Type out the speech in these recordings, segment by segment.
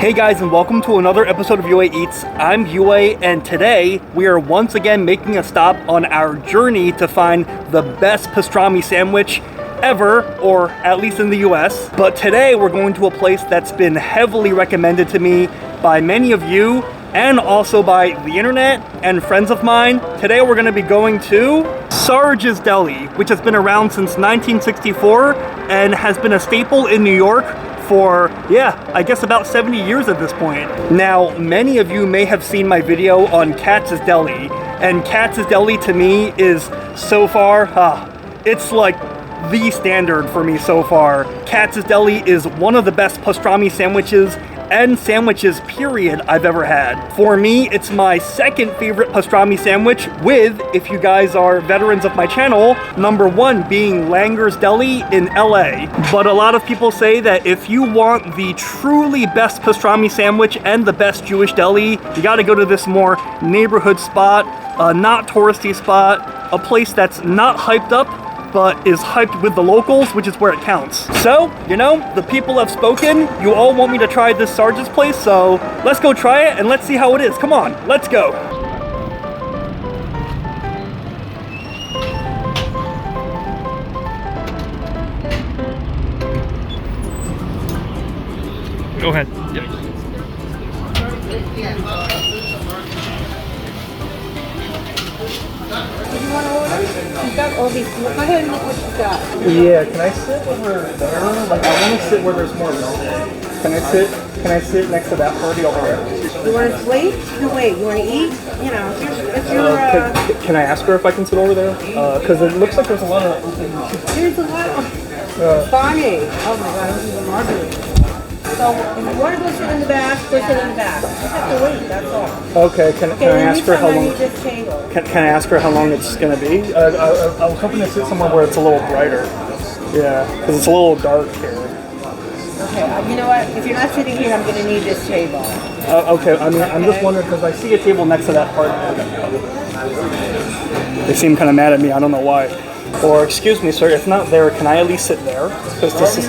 Hey guys, and welcome to another episode of UA Eats. I'm UA, and today we are once again making a stop on our journey to find the best pastrami sandwich ever, or at least in the US. But today we're going to a place that's been heavily recommended to me by many of you and also by the internet and friends of mine. Today we're going to be going to Sarge's Deli, which has been around since 1964 and has been a staple in New York for, I guess about 70 years at this point. Now, many of you may have seen my video on Katz's Deli, and Katz's Deli to me is so far, it's like the standard for me so far. Katz's Deli is one of the best pastrami sandwiches and sandwiches period I've ever had. For me, it's my second favorite pastrami sandwich, with, if you guys are veterans of my channel, number one being Langer's Deli in LA. But a lot of people say that if you want the truly best pastrami sandwich and the best Jewish deli, you gotta go to this more neighborhood spot, a not touristy spot, a place that's not hyped up, but is hyped with the locals, which is where it counts. So, you know, the people have spoken. You all want me to try this Sarge's place, so let's go try it and let's see how it is. Come on, let's go. Go ahead. Yep. You want to order? You've got all these. Go ahead and look what you've got. Yeah, can I sit over there? Like, I want to sit where there's more room. Can I sit next to that party over there? You want to wait? No, wait. You want to eat? You know, if you're can I ask her if I can sit over there? Because it looks like there's a lot of open. there's a lot of funny. Oh my God, this is a margarita. So if you want to go sit in the back, go sit in the back. You just have to wait, that's all. Okay, can I ask her how long? Can I ask her how long it's gonna be? I was hoping to sit somewhere where it's a little brighter. Yeah, because it's a little dark here. Okay, you know what? If you're not sitting here, I'm gonna need this table. Okay, I mean, I'm just wondering because I see a table next to that part. They seem kind of mad at me. I don't know why. Or excuse me, sir, if not there, can I at least sit there? Because this is.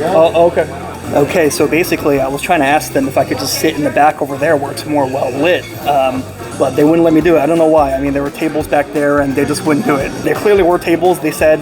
Oh, okay. Okay, so basically I was trying to ask them if I could just sit in the back over there where it's more well lit, but they wouldn't let me do it. I don't know why. I mean, there were tables back there and they just wouldn't do it. There clearly were tables. They said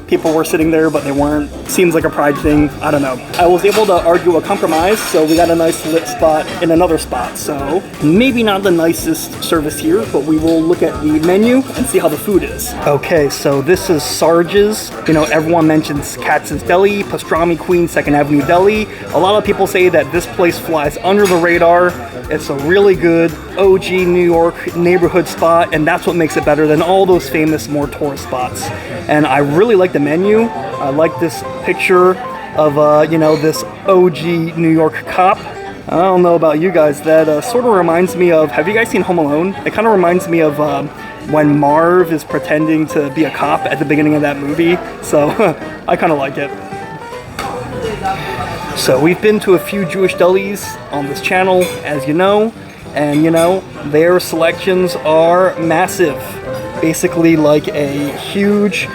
people were sitting there, but they weren't. Seems like a pride thing. I don't know. I was able to argue a compromise, so we got a nice lit spot in another spot. So maybe not the nicest service here, but we will look at the menu and see how the food is. Okay, so this is Sarge's. You know, everyone mentions Katz's Deli, Pastrami Queen, 2nd Avenue Deli. A lot of people say that this place flies under the radar. It's a really good OG New York neighborhood spot, and that's what makes it better than all those famous, more tourist spots. And I really like the menu. I like this picture of, you know, this OG New York cop. I don't know about you guys, that sort of reminds me of, have you guys seen Home Alone? It kind of reminds me of when Marv is pretending to be a cop at the beginning of that movie. So I kind of like it. So we've been to a few Jewish delis on this channel, as you know, and you know, their selections are massive. Basically like a huge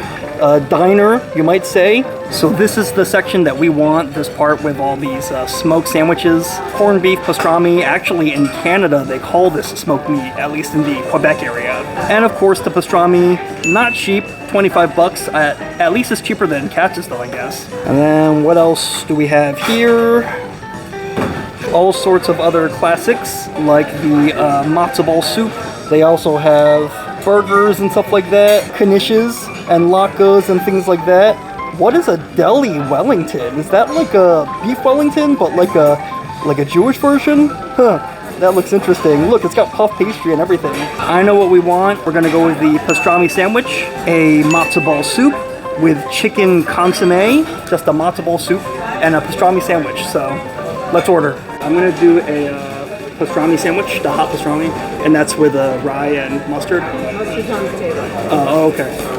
diner, you might say. So this is the section that we want, this part with all these smoked sandwiches. Corned beef pastrami. Actually in Canada they call this smoked meat, at least in the Quebec area. And of course the pastrami, not cheap, 25 bucks. At least it's cheaper than Katz's though, I guess. And then what else do we have here? All sorts of other classics like the matzo ball soup. They also have burgers and stuff like that, knishes and latkes and things like that. What is a deli Wellington? Is that like a beef Wellington, but like a Jewish version? Huh, that looks interesting. Look, it's got puff pastry and everything. I know what we want. We're gonna go with the pastrami sandwich, a matzo ball soup with chicken consomme, just a matzo ball soup, and a pastrami sandwich. So let's order. I'm gonna do a pastrami sandwich, the hot pastrami, and that's with rye and mustard. Mustard's on the table. Oh, okay.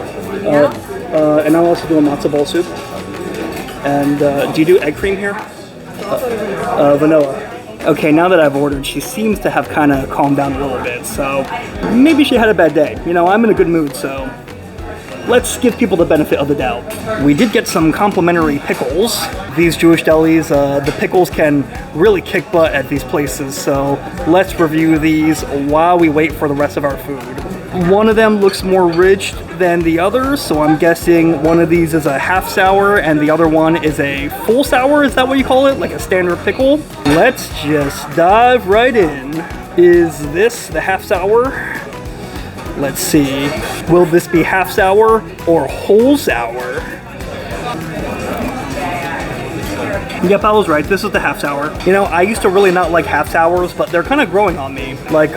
And I'll also do a matzo ball soup. And do you do egg cream here? Vanilla. Okay, now that I've ordered, she seems to have kind of calmed down a little bit, so maybe she had a bad day. You know, I'm in a good mood, so let's give people the benefit of the doubt. We did get some complimentary pickles. These Jewish delis, the pickles can really kick butt at these places, so let's review these while we wait for the rest of our food. One of them looks more rich than the others, so I'm guessing one of these is a half sour and the other one is a full sour. Is that what you call it? Like a standard pickle? Let's just dive right in. Is this the half sour? Let's see. Will this be half sour or whole sour? Yep, I was right. This is the half sour. You know, I used to really not like half sours, but they're kind of growing on me. Like,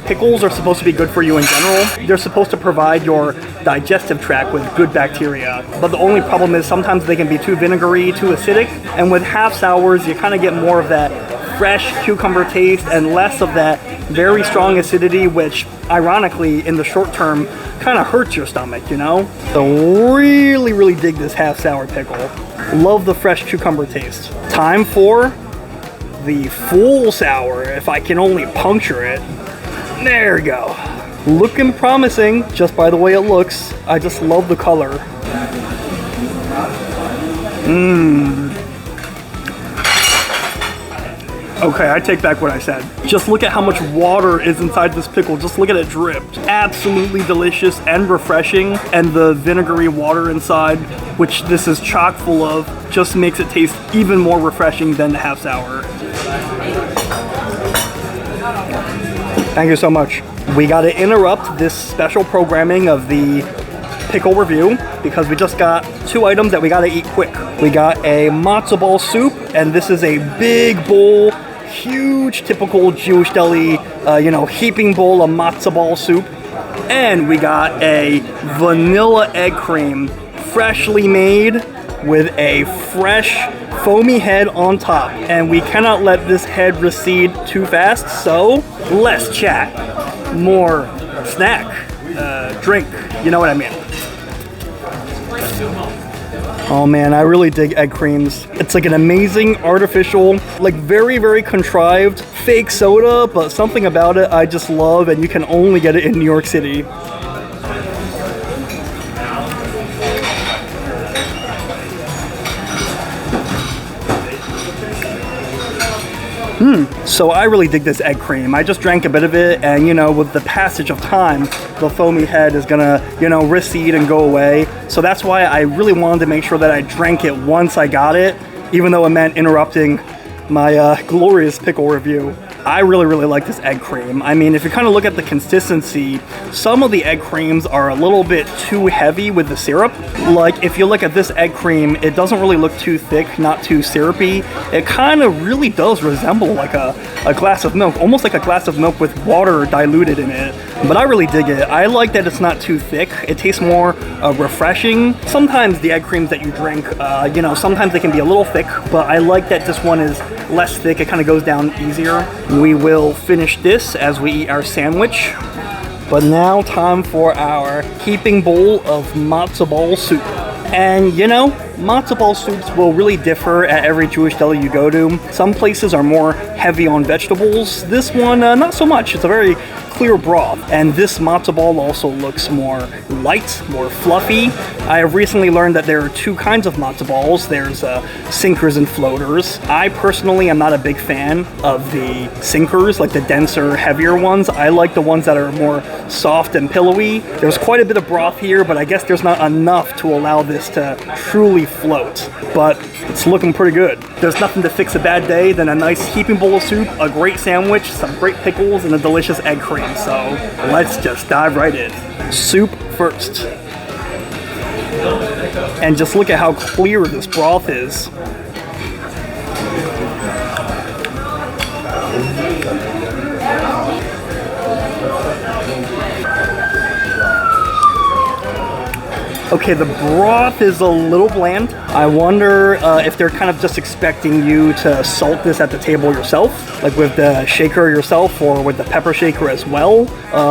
pickles are supposed to be good for you in general. They're supposed to provide your digestive tract with good bacteria. But the only problem is sometimes they can be too vinegary, too acidic. And with half sours, you kind of get more of that fresh cucumber taste and less of that very strong acidity, which ironically in the short term kind of hurts your stomach, you know? So really, really dig this half sour pickle. Love the fresh cucumber taste. Time for the full sour, if I can only puncture it. There we go. Looking promising, just by the way it looks. I just love the color. Okay, I take back what I said. Just look at how much water is inside this pickle. Just look at it drip. Absolutely delicious and refreshing. And the vinegary water inside, which this is chock full of, just makes it taste even more refreshing than the half sour. Thank you so much. We gotta interrupt this special programming of the pickle review because we just got two items that we gotta eat quick. We got a matzo ball soup, and this is a big bowl, huge typical Jewish deli, heaping bowl of matzo ball soup. And we got a vanilla egg cream, freshly made with a fresh foamy head on top. And we cannot let this head recede too fast, so less chat, more snack, drink, you know what I mean. Oh man, I really dig egg creams. It's like an amazing, artificial, like very, very contrived fake soda, but something about it I just love, and you can only get it in New York City. So I really dig this egg cream. I just drank a bit of it, and with the passage of time, the foamy head is gonna, recede and go away. So that's why I really wanted to make sure that I drank it once I got it, even though it meant interrupting my glorious pickle review. I really, really like this egg cream. I mean, if you kind of look at the consistency, some of the egg creams are a little bit too heavy with the syrup. Like, if you look at this egg cream, it doesn't really look too thick, not too syrupy. It kind of really does resemble like a glass of milk, almost like a glass of milk with water diluted in it. But I really dig it. I like that it's not too thick. It tastes more refreshing. Sometimes the egg creams that you drink, sometimes they can be a little thick, but I like that this one is less thick. It kind of goes down easier. We will finish this as we eat our sandwich. But now time for our heaping bowl of matzo ball soup. And matzo ball soups will really differ at every Jewish deli you go to. Some places are more heavy on vegetables. This one, not so much. It's a very clear broth. And this matzo ball also looks more light, more fluffy. I have recently learned that there are two kinds of matzo balls. There's sinkers and floaters. I personally am not a big fan of the sinkers, like the denser, heavier ones. I like the ones that are more soft and pillowy. There's quite a bit of broth here, but I guess there's not enough to allow this to truly float. But it's looking pretty good. There's nothing to fix a bad day than a nice heaping bowl of soup, a great sandwich, some great pickles, and a delicious egg cream. So let's just dive right in. Soup first. And just look at how clear this broth is. Okay, the broth is a little bland. I wonder if they're kind of just expecting you to salt this at the table yourself, like with the shaker yourself or with the pepper shaker as well.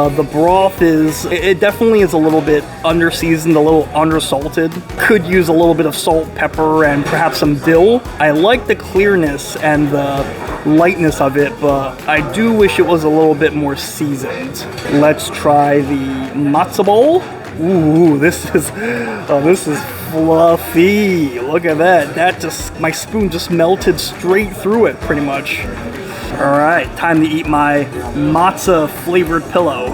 The broth it definitely is a little bit under-seasoned, a little under-salted. Could use a little bit of salt, pepper, and perhaps some dill. I like the clearness and the lightness of it, but I do wish it was a little bit more seasoned. Let's try the matzo ball. Ooh, this is fluffy. Look at that. My spoon just melted straight through it, pretty much. All right, time to eat my matzo flavored pillow.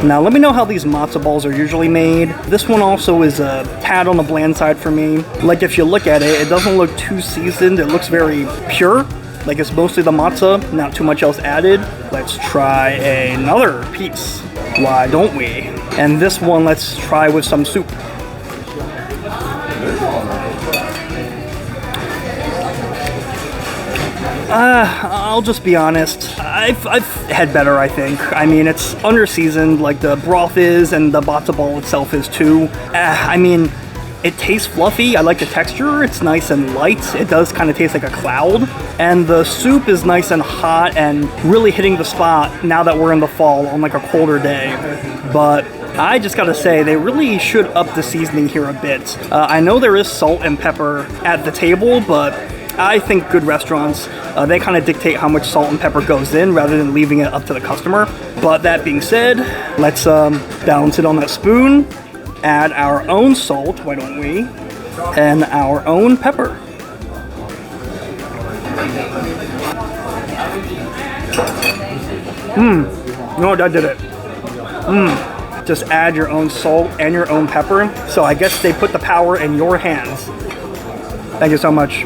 Now let me know how these matzo balls are usually made. This one also is a tad on the bland side for me. Like if you look at it, it doesn't look too seasoned. It looks very pure. Like it's mostly the matzo, not too much else added. Let's try another piece. Why don't we? And this one, let's try with some soup. I'll just be honest. I've had better, I think. I mean, it's under-seasoned, like the broth is, and the matzo ball itself is too. I mean, it tastes fluffy. I like the texture. It's nice and light. It does kind of taste like a cloud. And the soup is nice and hot and really hitting the spot now that we're in the fall on like a colder day. But I just gotta say, they really should up the seasoning here a bit. I know there is salt and pepper at the table, but I think good restaurants, they kind of dictate how much salt and pepper goes in rather than leaving it up to the customer. But that being said, let's balance it on that spoon, add our own salt, why don't we, and our own pepper. No, that did it. Just add your own salt and your own pepper. So I guess they put the power in your hands. Thank you so much.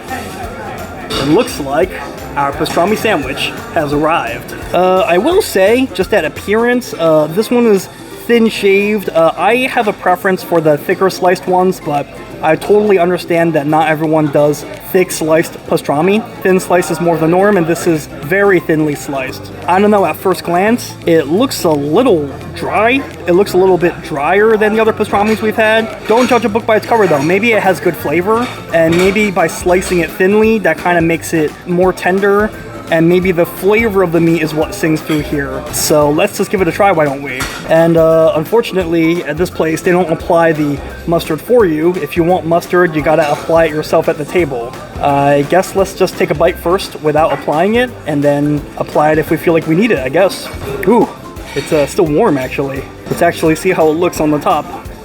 It looks like our pastrami sandwich has arrived. I will say, just at appearance, this one is thin shaved. I have a preference for the thicker sliced ones, but I totally understand that not everyone does thick sliced pastrami. Thin slice is more the norm, and this is very thinly sliced. I don't know, at first glance, it looks a little dry. It looks a little bit drier than the other pastramis we've had. Don't judge a book by its cover though. Maybe it has good flavor, and maybe by slicing it thinly, that kind of makes it more tender, and maybe the flavor of the meat is what sings through here. So let's just give it a try, why don't we? And unfortunately, at this place, they don't apply the mustard for you. If you want mustard, you gotta apply it yourself at the table. I guess let's just take a bite first without applying it, and then apply it if we feel like we need it, I guess. Ooh, it's still warm, actually. Let's actually see how it looks on the top.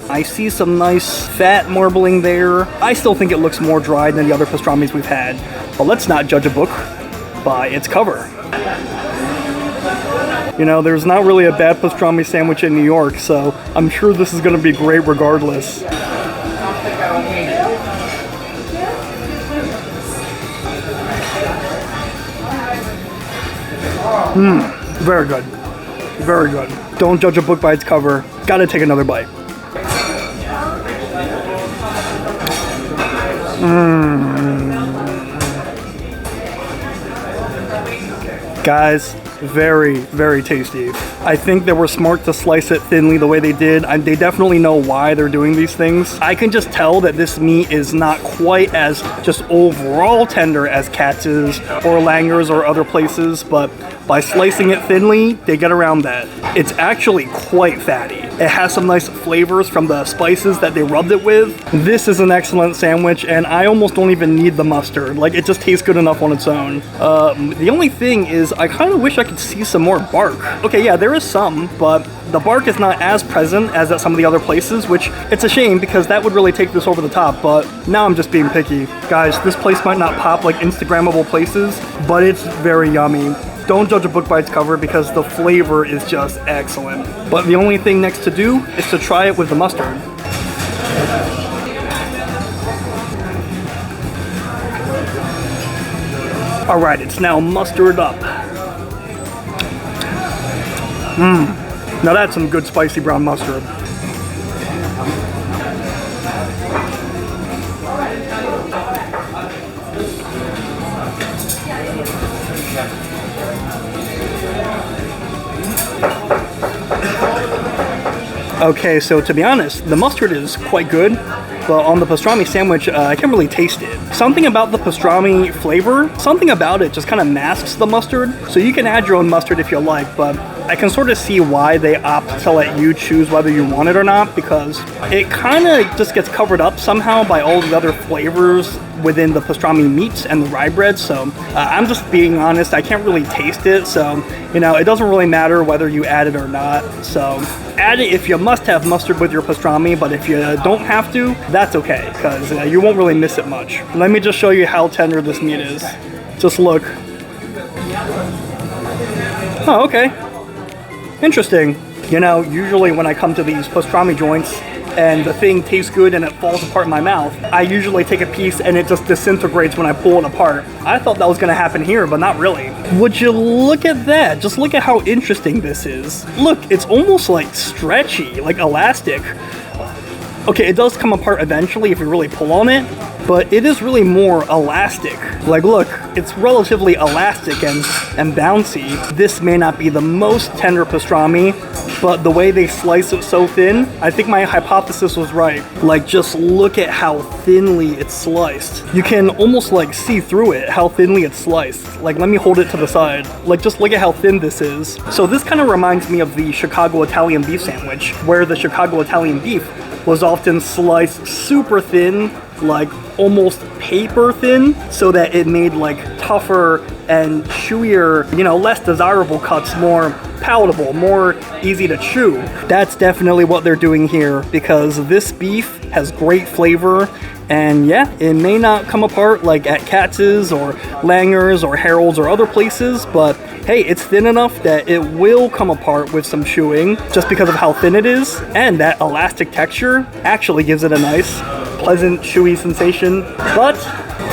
I see some nice fat marbling there. I still think it looks more dry than the other pastramis we've had, but let's not judge a book by its cover. You know, there's not really a bad pastrami sandwich in New York, so I'm sure this is going to be great regardless. Very good. Very good. Don't judge a book by its cover. Gotta take another bite. Guys, very, very tasty. I think they were smart to slice it thinly the way they did. They definitely know why they're doing these things. I can just tell that this meat is not quite as just overall tender as Katz's or Langer's or other places, but by slicing it thinly, they get around that. It's actually quite fatty. It has some nice flavors from the spices that they rubbed it with. This is an excellent sandwich, and I almost don't even need the mustard. Like, it just tastes good enough on its own. The only thing is, I kind of wish I could see some more bark. Okay, yeah, there is some, but the bark is not as present as at some of the other places, which it's a shame because that would really take this over the top, but now I'm just being picky. Guys, this place might not pop like Instagrammable places, but it's very yummy. Don't judge a book by its cover because the flavor is just excellent. But the only thing next to do is to try it with the mustard. All right, it's now mustered up. Now that's some good spicy brown mustard. Okay, so to be honest, the mustard is quite good, but on the pastrami sandwich, I can't really taste it. Something about the pastrami flavor, something about it just kind of masks the mustard, so you can add your own mustard if you like, but I can sort of see why they opt to let you choose whether you want it or not, because it kind of just gets covered up somehow by all the other flavors within the pastrami meats and the rye bread. So I'm just being honest, I can't really taste it, so you know, it doesn't really matter whether you add it or not. So add it if you must have mustard with your pastrami, but if you don't have to, that's okay, because you won't really miss it much. Let me just show you how tender this meat is. Just look. Oh, okay. Interesting. You know, usually when I come to these pastrami joints and the thing tastes good and it falls apart in my mouth, I usually take a piece and it just disintegrates when I pull it apart. I thought that was gonna happen here, but not really. Would you look at that? Just look at how interesting this is. Look, it's almost like stretchy, like elastic. Okay, it does come apart eventually if you really pull on it, but it is really more elastic. Like look, it's relatively elastic and bouncy. This may not be the most tender pastrami, but the way they slice it so thin, I think my hypothesis was right. Like just look at how thinly it's sliced. You can almost like see through it, how thinly it's sliced. Like let me hold it to the side. Like just look at how thin this is. So this kind of reminds me of the Chicago Italian beef sandwich, where the Chicago Italian beef was often sliced super thin, like almost paper thin, so that it made like tougher and chewier, you know, less desirable cuts more palatable, more easy to chew. That's definitely what they're doing here, because this beef has great flavor. And yeah, it may not come apart like at Katz's or Langer's or Harold's or other places, but hey, it's thin enough that it will come apart with some chewing just because of how thin it is. And that elastic texture actually gives it a nice, pleasant, chewy sensation. But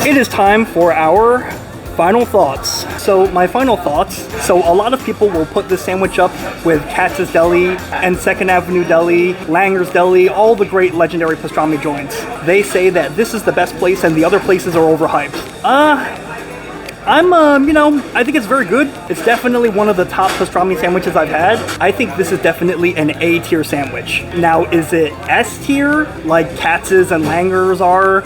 it is time for our final thoughts. So my final thoughts, so a lot of people will put this sandwich up with Katz's Deli and 2nd Avenue Deli, Langer's Deli, all the great legendary pastrami joints. They say that this is the best place and the other places are overhyped. You know, I think it's very good. It's definitely one of the top pastrami sandwiches I've had. I think this is definitely an A tier sandwich. Now, is it S tier like Katz's and Langer's are?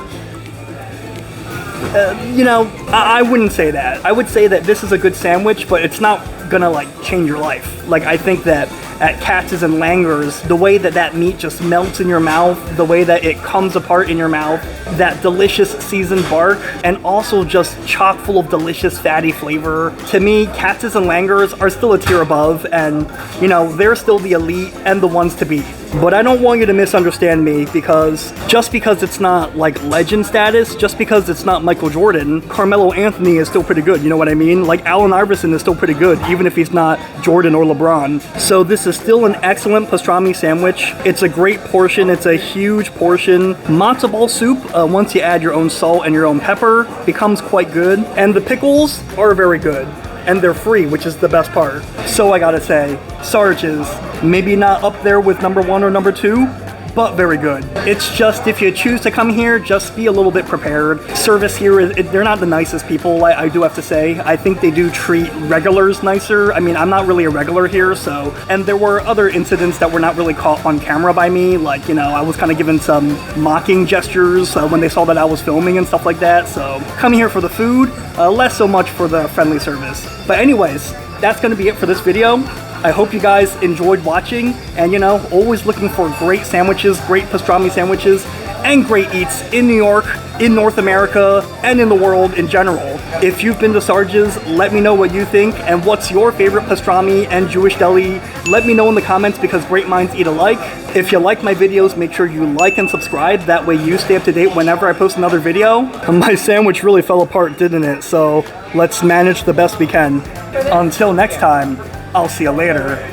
You know, I wouldn't say that. I would say that this is a good sandwich, but it's not gonna like change your life. Like I think that at Katz's and Langer's, the way that that meat just melts in your mouth, the way that it comes apart in your mouth, that delicious seasoned bark, and also just chock full of delicious fatty flavor. To me, Katz's and Langer's are still a tier above, and you know, they're still the elite and the ones to beat. But I don't want you to misunderstand me, because just because it's not like legend status, just because it's not Michael Jordan, Carmelo Anthony is still pretty good, you know what I mean? Like Allen Iverson is still pretty good, even if he's not Jordan or LeBron. So this is still an excellent pastrami sandwich. It's a great portion, it's a huge portion. Matzo ball soup, once you add your own salt and your own pepper, becomes quite good. And the pickles are very good. And they're free, which is the best part. So I gotta say, Sarge is maybe not up there with number 1 or number 2, but very good. It's just, if you choose to come here, just be a little bit prepared. Service here, they're not the nicest people, I do have to say. I think they do treat regulars nicer. I mean, I'm not really a regular here, so. And there were other incidents that were not really caught on camera by me. Like, you know, I was kind of given some mocking gestures when they saw that I was filming and stuff like that. So come here for the food, less so much for the friendly service. But anyways, that's gonna be it for this video. I hope you guys enjoyed watching, and you know, always looking for great sandwiches, great pastrami sandwiches, and great eats in New York, in North America, and in the world in general. If you've been to Sarge's, let me know what you think, and what's your favorite pastrami and Jewish deli. Let me know in the comments, because great minds eat alike. If you like my videos, make sure you like and subscribe. That way you stay up to date whenever I post another video. My sandwich really fell apart, didn't it? So let's manage the best we can. Until next time, I'll see you later.